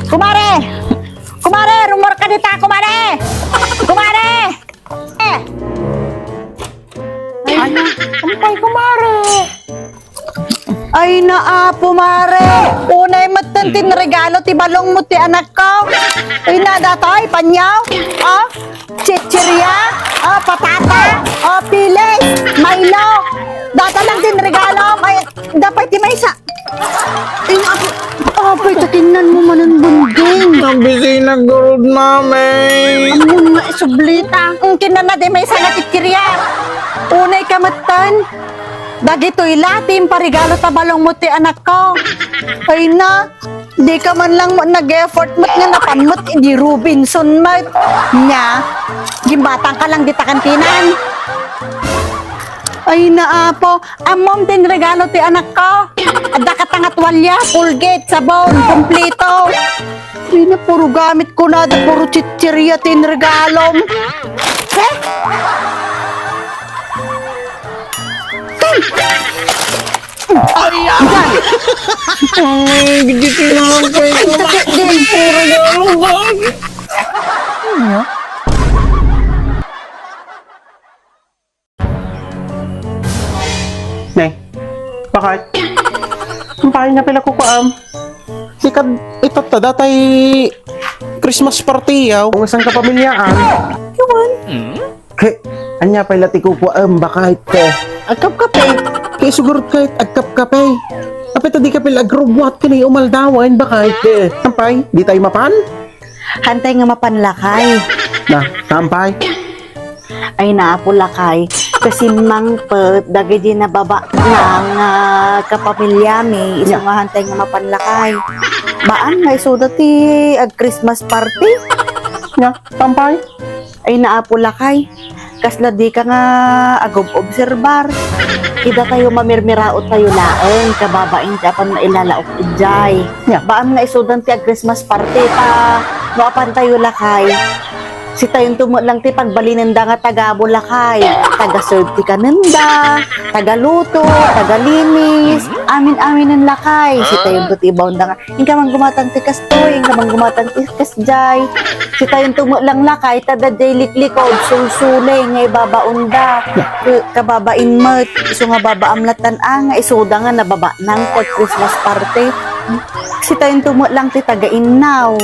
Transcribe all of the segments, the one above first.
Kumare! Kumare! Rumor ka dita, kumare! Kumare! Ano? Ampay, kumare! Ay naapo, mare! Unay matantin regalo ti balong mo ti anak ko! Ay nadatoy, panyaw! Oh, chichirya! Oh, patata! Oh, pilis! Milo! Data lang din regalo! Ay, dapat ti may isa! Ay naapo! Apay, tatingnan mo man ang bunding! Ang busy na gurod, mami. Ang mga sublita! Ang kinana di may isa na chichirya! Unay kamatan! Dagito'y latim parigalo tabalong mo ti anak ko. Ay na, di ka man lang nag-effort mo't nga napanmot, hindi Robinson mat. Nya, gimbatang ka lang di takantinan. Ay na apo, amom din regalo ti anak ko. Adda ka tangatwalya, Colgate, sabon, kumplito. Ay na, puro gamit ko na, puro chichirya tin regalom. Ay, gigit naman ko ito. Puro galong. Ne, bakit? Ang pahay na pala ko kaam. Sikad ito ta datay Christmas party yaw. Kung isang kapamilyaan. Yawan. Ke, anya pala ti ko bakit ko. Agkap kape. Kaya siguro kahit agkap kape. Kapit di kapil agrobwat ka ni umaldawan bakit ke. Tampay, di tayo mapan? Hantay nga mapanlakay. Na, tampay. Ay naapulakay. Kasi mangpet, dagay din na baba ng kapamilya mi. Isa nga hantay nga mapanlakay. Baan nga isuda ti ag Christmas party? Na, tampay. Ay naapulakay. Kasla di ka nga agob obserbar. Ida tayo mamirmiraot tayo laeng kababain ti apan mailalaok ijay. Yeah. Baan nga isudan ti ag Christmas party ta maapan tayo lakay. Si tayong tumo lang ti pagbalinanda nga taga Bulakay, taga-serve ti kanenda, taga-luto, taga-linis, amin-amin ng lakay. Si tayong tuti baunda nga, hinga man gumatang ti kastoy, hinga man gumatang ti kasjay. Si tayong tumo lang lakay, tada-jay liklikod, sulsulay, nga ibabaunda, kababain mat, iso nga babaamlatan nga isuda nga nababa ng Christmas party. Si tayong tumo lang ti taga-inaw.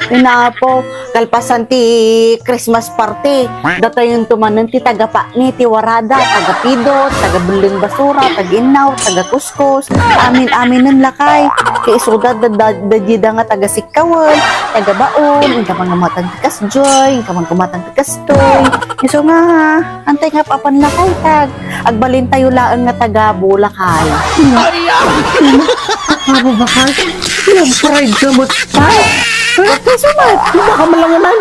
Inapo, kalpasan ti Christmas party. Data yung tumanan ti taga-pa ni ti warada, taga-pidot, taga-buling basura, taga-inaw, taga-kuskus. Amin-amin ng lakay. Kaya isuda dadida nga taga-sikawan, taga-baon, yung kamang gumatang ti kasjoy, yung kamang gumatang ti kastoy. Iso nga, antay nga papan lakay tag. Agbalin tayo laang nga taga-Bulakay. Ano ba ka? Yung pride ka mo pa? Kasi sumat, baka malanganan.